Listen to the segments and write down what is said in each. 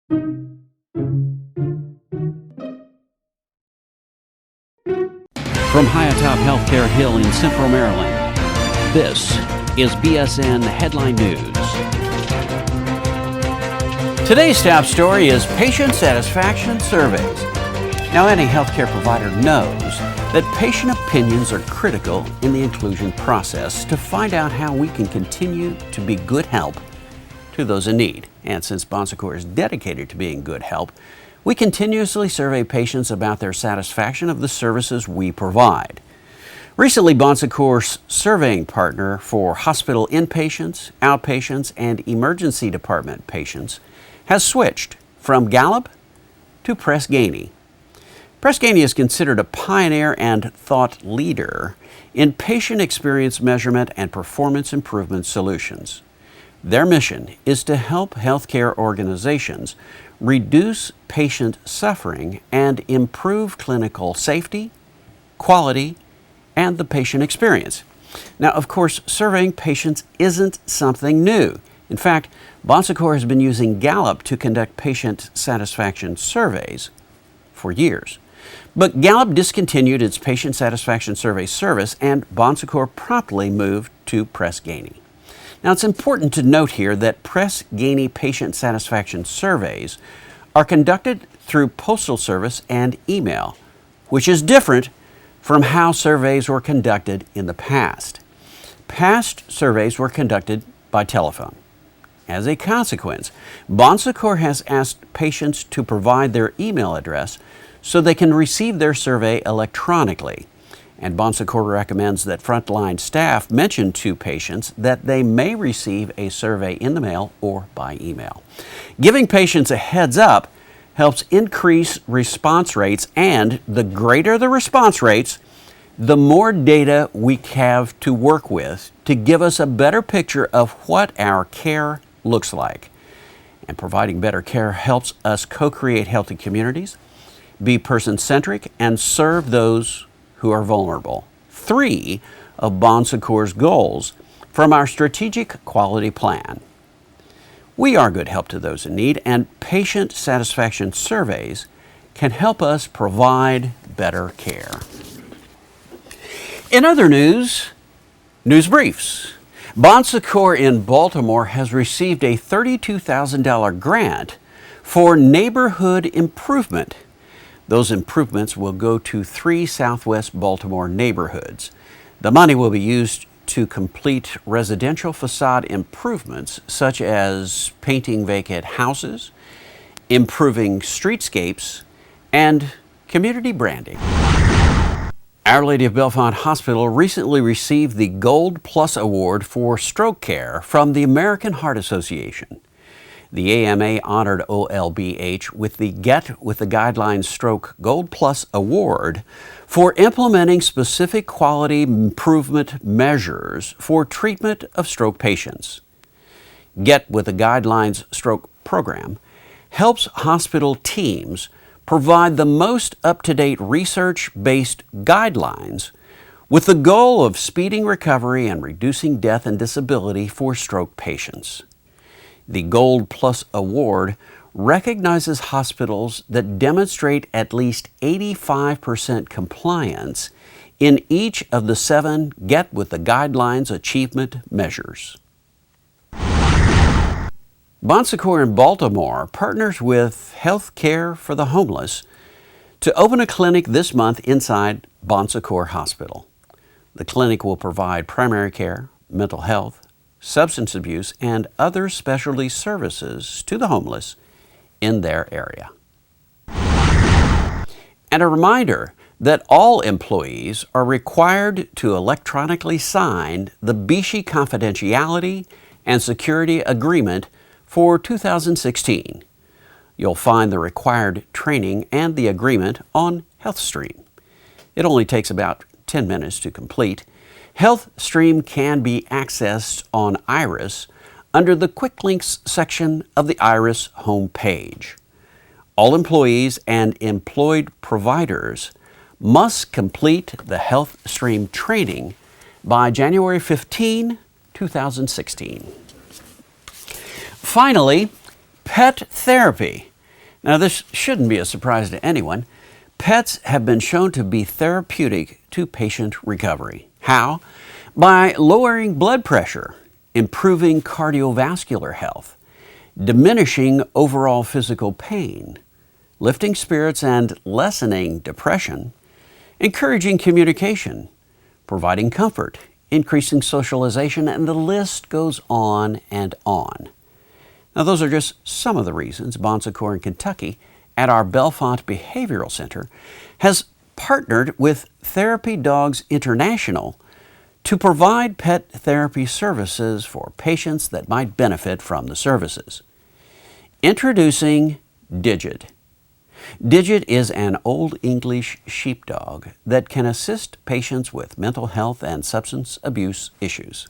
From high atop Healthcare Hill in Central Maryland, this is BSN Headline News. Today's top story is patient satisfaction surveys. Now, any healthcare provider knows that patient opinions are critical in the inclusion process to find out how we can continue to be good help to those in need. And since Bon Secours is dedicated to being good help, we continuously survey patients about their satisfaction of the services we provide. Recently, Bon Secours' surveying partner for hospital inpatients, outpatients, and emergency department patients has switched from Gallup to Press Ganey. Press Ganey is considered a pioneer and thought leader in patient experience measurement and performance improvement solutions. Their mission is to help healthcare organizations reduce patient suffering and improve clinical safety, quality, and the patient experience. Now, of course, surveying patients isn't something new. In fact, Bon Secours has been using Gallup to conduct patient satisfaction surveys for years. But Gallup discontinued its patient satisfaction survey service, and Bon Secours promptly moved to Press Ganey. Now, it's important to note here that Press Ganey patient satisfaction surveys are conducted through postal service and email, which is different from how surveys were conducted in the past. Past surveys were conducted by telephone. As a consequence, Bon Secours has asked patients to provide their email address so they can receive their survey electronically. And Bon Secours recommends that frontline staff mention to patients that they may receive a survey in the mail or by email. Giving patients a heads up helps increase response rates, and the greater the response rates, the more data we have to work with to give us a better picture of what our care looks like. And providing better care helps us co-create healthy communities, be person-centric, and serve those who are vulnerable. 3 of Bon Secours' goals from our strategic quality plan. We are good help to those in need, and patient satisfaction surveys can help us provide better care. In other news briefs. Bon Secours in Baltimore has received a $32,000 grant for neighborhood improvement. Those improvements will go to 3 Southwest Baltimore neighborhoods. The money will be used to complete residential facade improvements such as painting vacant houses, improving streetscapes, and community branding. Our Lady of Bellefonte Hospital recently received the Gold Plus Award for stroke care from the American Heart Association. The AMA honored OLBH with the Get with the Guidelines Stroke Gold Plus Award for implementing specific quality improvement measures for treatment of stroke patients. Get with the Guidelines Stroke Program helps hospital teams provide the most up-to-date research-based guidelines with the goal of speeding recovery and reducing death and disability for stroke patients. The Gold Plus Award recognizes hospitals that demonstrate at least 85% compliance in each of the 7 Get with the Guidelines achievement measures. Bon Secours in Baltimore partners with Health Care for the Homeless to open a clinic this month inside Bon Secours Hospital. The clinic will provide primary care, mental health, substance abuse, and other specialty services to the homeless in their area. And a reminder that all employees are required to electronically sign the BSN Confidentiality and Security Agreement for 2016. You'll find the required training and the agreement on HealthStream. It only takes about 10 minutes to complete. HealthStream can be accessed on Iris under the Quick Links section of the Iris homepage. All employees and employed providers must complete the HealthStream training by January 15, 2016. Finally, pet therapy Now, this shouldn't be a surprise to anyone. Pets have been shown to be therapeutic to patient recovery. How? By lowering blood pressure, improving cardiovascular health, diminishing overall physical pain, lifting spirits and lessening depression, encouraging communication, providing comfort, increasing socialization, and the list goes on and on. Now, those are just some of the reasons Bon Secours in Kentucky at our Bellefonte Behavioral Center has partnered with Therapy Dogs International to provide pet therapy services for patients that might benefit from the services. Introducing Digit. Digit is an Old English sheepdog that can assist patients with mental health and substance abuse issues.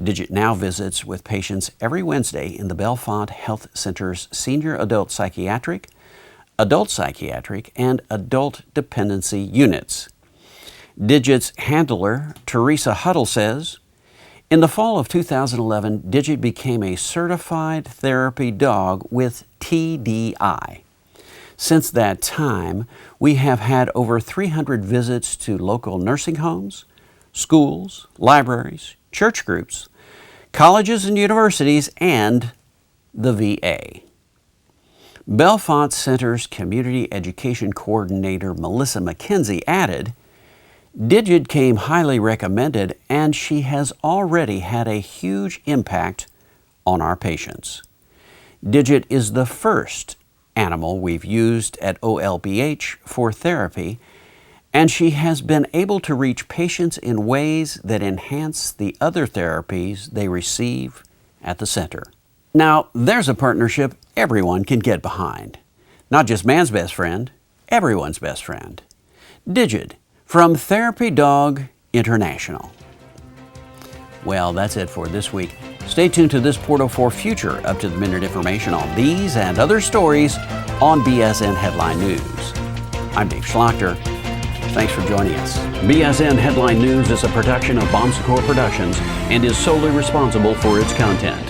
Digit now visits with patients every Wednesday in the Bellefonte Health Center's Senior Adult Psychiatric, and Adult Dependency units. Digit's handler, Teresa Huddle, says, "In the fall of 2011, Digit became a certified therapy dog with TDI. Since that time, we have had over 300 visits to local nursing homes, schools, libraries, church groups, colleges and universities, and the VA." Bellefonte Center's Community Education Coordinator Melissa McKenzie added, "Digit came highly recommended, and she has already had a huge impact on our patients. Digit is the first animal we've used at OLBH for therapy, and she has been able to reach patients in ways that enhance the other therapies they receive at the center." Now, there's a partnership everyone can get behind. Not just man's best friend, everyone's best friend. Digit from Therapy Dog International. Well, that's it for this week. Stay tuned to this portal for future up-to-the-minute information on these and other stories on BSN Headline News. I'm Dave Schlachter. Thanks for joining us. BSN Headline News is a production of Bon Secours Productions and is solely responsible for its content.